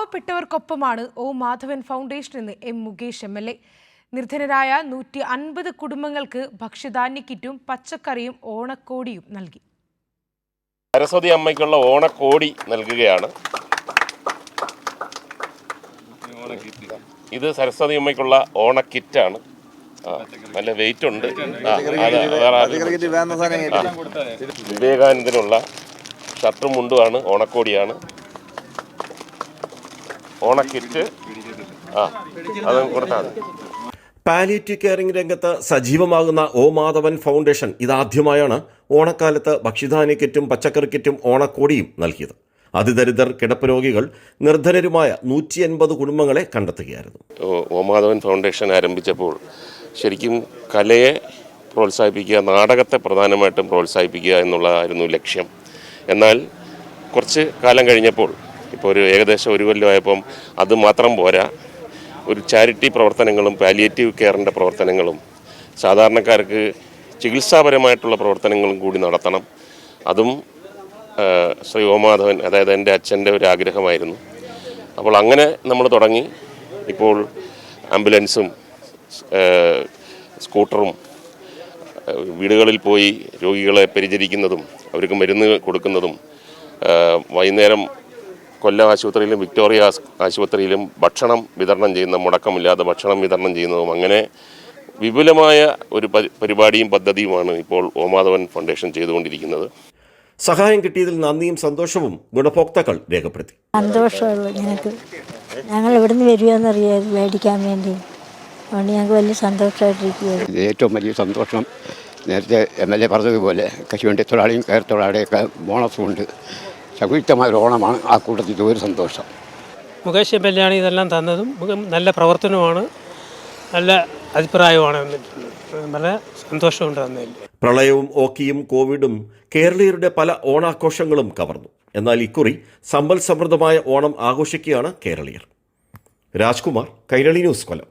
പാവപ്പെട്ടവർക്കൊപ്പമാണ് O Madhavan foundation എന്ന് M Mukesh MLA. നിർധനരായ 150 കുടുംബങ്ങൾക്ക് ഭക്ഷ്യധാന്യ കിറ്റും പച്ചക്കറിയും ഓണക്കോടിയും നൽകി. സരസ്വതി അമ്മയ്ക്കുള്ള ഓണക്കോടി നൽകുകയാണ്. ഇത് സരസ്വതി അമ്മയ്ക്കുള്ള ഓണക്കിറ്റാണ്. നല്ല വെയിറ്റ് ഉണ്ട്. വിവേകാനന്ദനുള്ള ഷർട്ടും മുണ്ടുമാണ്, ഓണക്കോടിയാണ്. ഓണക്കിറ്റ് അത് കൊടുത്താൽ മതി. പാലിയേറ്റീവ് കെയറിംഗ് രംഗത്ത് സജീവമാകുന്ന ഒ മാധവൻ ഫൗണ്ടേഷൻ ഇതാദ്യമായാണ് ഓണക്കാലത്ത് ഭക്ഷ്യധാന്യ കിറ്റും പച്ചക്കറി കിറ്റും ഓണക്കോടിയും നൽകിയത്. അതിദരിദ്രർ, കിടപ്പ് രോഗികൾ, നിർധനരുമായ 150 കുടുംബങ്ങളെ കണ്ടെത്തുകയായിരുന്നു. ഒ മാധവൻ ഫൗണ്ടേഷൻ ആരംഭിച്ചപ്പോൾ ശരിക്കും കലയെ പ്രോത്സാഹിപ്പിക്കുക, നാടകത്തെ പ്രധാനമായിട്ടും പ്രോത്സാഹിപ്പിക്കുക എന്നുള്ളതായിരുന്നു ലക്ഷ്യം. എന്നാൽ കുറച്ച് കാലം കഴിഞ്ഞപ്പോൾ, ഇപ്പോൾ ഏകദേശം 1 കൊല്ലമായപ്പം അത് മാത്രം പോരാ, ഒരു ചാരിറ്റി പ്രവർത്തനങ്ങളും പാലിയേറ്റീവ് കെയറിൻ്റെ പ്രവർത്തനങ്ങളും സാധാരണക്കാർക്ക് ചികിത്സാപരമായിട്ടുള്ള പ്രവർത്തനങ്ങളും കൂടി നടത്തണം. അതും ശ്രീ ഒ മാധവൻ, അതായത് എൻ്റെ അച്ഛൻ്റെ ഒരു ആഗ്രഹമായിരുന്നു. അപ്പോൾ അങ്ങനെ നമ്മൾ തുടങ്ങി. ഇപ്പോൾ ആംബുലൻസും സ്കൂട്ടറും വീടുകളിൽ പോയി രോഗികളെ പരിചരിക്കുന്നതും അവർക്ക് മരുന്ന് കൊടുക്കുന്നതും, വൈകുന്നേരം കൊല്ലം ആശുപത്രിയിലും വിക്ടോറിയ ആശുപത്രിയിലും ഭക്ഷണം വിതരണം ചെയ്യുന്ന, മുടക്കമില്ലാതെ ഭക്ഷണം വിതരണം ചെയ്യുന്നതും, അങ്ങനെ വിപുലമായ ഒരു പരിപാടിയും പദ്ധതിയുമാണ് ഇപ്പോൾ ഒ മാധവൻ ഫൗണ്ടേഷൻ ചെയ്തുകൊണ്ടിരിക്കുന്നത്. സഹായം കിട്ടിയതിൽ നന്ദിയും സന്തോഷവും ഗുണഭോക്താക്കൾ രേഖപ്പെടുത്തി. സന്തോഷമുള്ളൂ ഞങ്ങൾക്ക്. ഞങ്ങൾ ഇവിടുന്ന് വരുവാന്നറിയാം മേടിക്കാൻ വേണ്ടി. അതുകൊണ്ട് ഞങ്ങൾക്ക് വലിയ സന്തോഷമായിട്ടിരിക്കുകയാണ്. ഏറ്റവും വലിയ സന്തോഷം, നേരത്തെ MLA പറഞ്ഞതുപോലെ കശുവണ്ടി തൊഴിലാളിയും കയർ തൊഴിലാളിയൊക്കെ ബോണസും ഉണ്ട്. സംയുക്തമായ ഒരു ഓണമാണ്. ആ കൂട്ടത്തിൽ ഒരു സന്തോഷം. മുകേഷ് MLA ആണ് ഇതെല്ലാം തന്നതും. നല്ല പ്രവർത്തനമാണ്, നല്ല അഭിപ്രായമാണ്. വളരെ സന്തോഷമുണ്ട് തന്നതിൽ. പ്രളയവും ഓക്കിയും കോവിഡും കേരളീയരുടെ പല ഓണാഘോഷങ്ങളും കവർന്നു. എന്നാൽ ഇക്കുറി സമ്പൽ സമൃദ്ധമായ ഓണം ആഘോഷിക്കുകയാണ് കേരളീയർ. രാജ്കുമാർ, കൈരളി ന്യൂസ്, കൊല്ലം.